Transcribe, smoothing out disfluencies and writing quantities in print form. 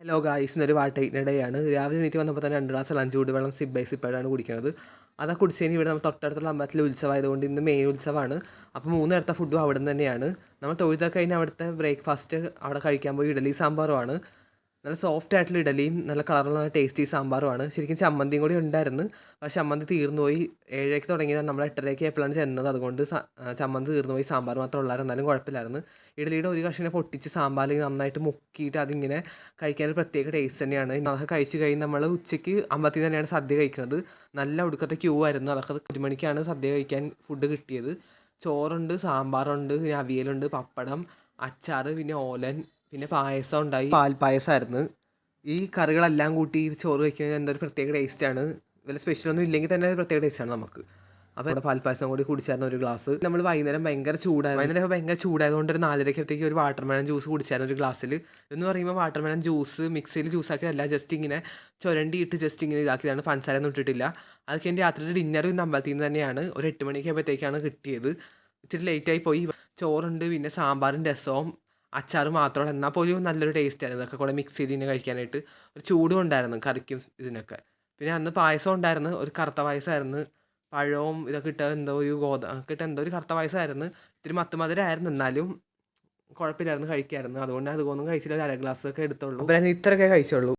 Hello guys, ഇന്നൊരു വാട്ടയിനിടെയാണ് രാവിലെ എണീറ്റ് വന്നപ്പോൾ തന്നെ 2 ഗ്ലാസ് ലഞ്ച് ചൂടുവെള്ളം സിപ്പ് ബൈ സിപ്പായിട്ടാണ് കുടിക്കുന്നത്. അതൊക്കെ കുടിച്ചതിന് ഇവിടെ നമ്മൾ തൊട്ടടുത്തുള്ള അമ്പലത്തിലെ ഉത്സവമായതുകൊണ്ട് ഇന്ന് മെയിൻ ഉത്സവമാണ്. അപ്പോൾ 3 നേരത്തെ ഫുഡും അവിടെ നിന്ന് തന്നെയാണ്. നമ്മൾ തൊഴുതൊക്കെ കഴിഞ്ഞ് അവിടുത്തെ ബ്രേക്ക്ഫാസ്റ്റ് അവിടെ കഴിക്കാൻ പോയി ഇഡലി സാമ്പാറുമാണ്. നല്ല സോഫ്റ്റ് ആയിട്ടുള്ള ഇഡലിയും നല്ല കളറുള്ള നല്ല ടേസ്റ്റി സാമ്പാറുമാണ്. ശരിക്കും ചമ്മന്തിയും കൂടി ഉണ്ടായിരുന്നു, പക്ഷേ ചമ്മന്തി തീർന്നു പോയി. 7:00 തുടങ്ങിയതാണ്, നമ്മൾ 8:30 എപ്പോഴാണ് ചെന്നത്. അതുകൊണ്ട് ചമ്മന്തി തീർന്നു പോയി, സാമ്പാർ മാത്രം ഉള്ളായിരുന്നു. എന്നാലും കുഴപ്പമില്ലായിരുന്നു. ഇഡലിയുടെ ഒരു കഷ്ണം പൊട്ടിച്ച് സാമ്പാറിൽ നന്നായിട്ട് മുക്കിയിട്ട് അതിങ്ങനെ കഴിക്കാൻ ഒരു പ്രത്യേക ടേസ്റ്റ് തന്നെയാണ്. അതൊക്കെ കഴിച്ച് കഴിഞ്ഞ് നമ്മൾ ഉച്ചയ്ക്ക് അമ്പലത്തിൽ തന്നെയാണ് സദ്യ കഴിക്കുന്നത്. നല്ല ഒടുക്കത്തെ ക്യൂ ആയിരുന്നു. അതൊക്കെ 1 മണിക്കാണ് സദ്യ കഴിക്കാൻ ഫുഡ് കിട്ടിയത്. ചോറുണ്ട്, സാമ്പാറുണ്ട്, പിന്നെ അവിയലുണ്ട്, പപ്പടം, അച്ചാർ, പിന്നെ ഓലൻ, പിന്നെ പായസം ഉണ്ടായി. പാൽപ്പായസമായിരുന്നു. ഈ കറികളെല്ലാം കൂട്ടി ചോറ് കഴിക്കുന്നത് എന്തൊരു പ്രത്യേക ടേസ്റ്റാണ്. വല്ല സ്പെഷ്യലൊന്നും ഇല്ലെങ്കിൽ തന്നെ ഒരു പ്രത്യേക ടേസ്റ്റാണ് നമുക്ക്. അപ്പോൾ ഇവിടെ പാൽപ്പായസം കൂടി കുടിച്ചായിരുന്നു ഒരു ഗ്ലാസ്. നമ്മൾ വൈകുന്നേരം ഭയങ്കര ചൂടായതുകൊണ്ട് ഒരു 4:30 ഒരു വാട്ടർമെലൺ ജ്യൂസ് കുടിച്ചായിരുന്നു ഒരു ഗ്ലാസ്സിൽ. എന്ന് പറയുമ്പോൾ വാട്ടർമെലൺ ജ്യൂസ് മിക്സിയിൽ ജ്യൂസാക്കിയതല്ല, ജസ്റ്റ് ഇങ്ങനെ ചുരണ്ടിയിട്ട് ജസ്റ്റ് ഇങ്ങനെ ഇതാക്കിയതാണ്. പഞ്ചസാരയൊന്നും ഇട്ടിട്ടില്ല. അതൊക്കെ എൻ്റെ രാത്രിയുടെ ഡിന്നർ ഇന്ന് അമ്പലത്തിൽ നിന്ന് തന്നെയാണ്. ഒരു 8 മണിക്കാകുമ്പോഴത്തേക്കാണ് കിട്ടിയത്. ഇത്തിരി ലേറ്റായി പോയി. ചോറുണ്ട്, പിന്നെ സാമ്പാറും രസവും അച്ചാർ മാത്രമാണ്. എന്നാൽ പോലും നല്ലൊരു ടേസ്റ്റായിരുന്നു. ഇതൊക്കെ കൂടെ മിക്സ് ചെയ്ത് ഇങ്ങനെ കഴിക്കാനായിട്ട്. ഒരു ചൂടും ഉണ്ടായിരുന്നു കറിക്കും ഇതിനൊക്കെ. പിന്നെ അന്ന് പായസം ഉണ്ടായിരുന്നു, ഒരു കറുത്ത പായസമായിരുന്നു. പഴവും ഇതൊക്കെ ഇട്ട എന്തോ ഒരു ഒക്കെ ഇട്ട എന്തോ ഒരു കറുത്ത പായസമായിരുന്നു. ഇത്തിരി മധുരമായിരുന്നു, എന്നാലും കുഴപ്പമില്ലായിരുന്നു, കഴിക്കായിരുന്നു. അതുകൊണ്ട് അതൊന്നും കഴിച്ചില്ല, ഒരു 1/2 ഗ്ലാസ് ഒക്കെ എടുത്തുള്ളൂ. അപ്പോൾ ഞാൻ ഇത്രയൊക്കെ കഴിച്ചുള്ളൂ.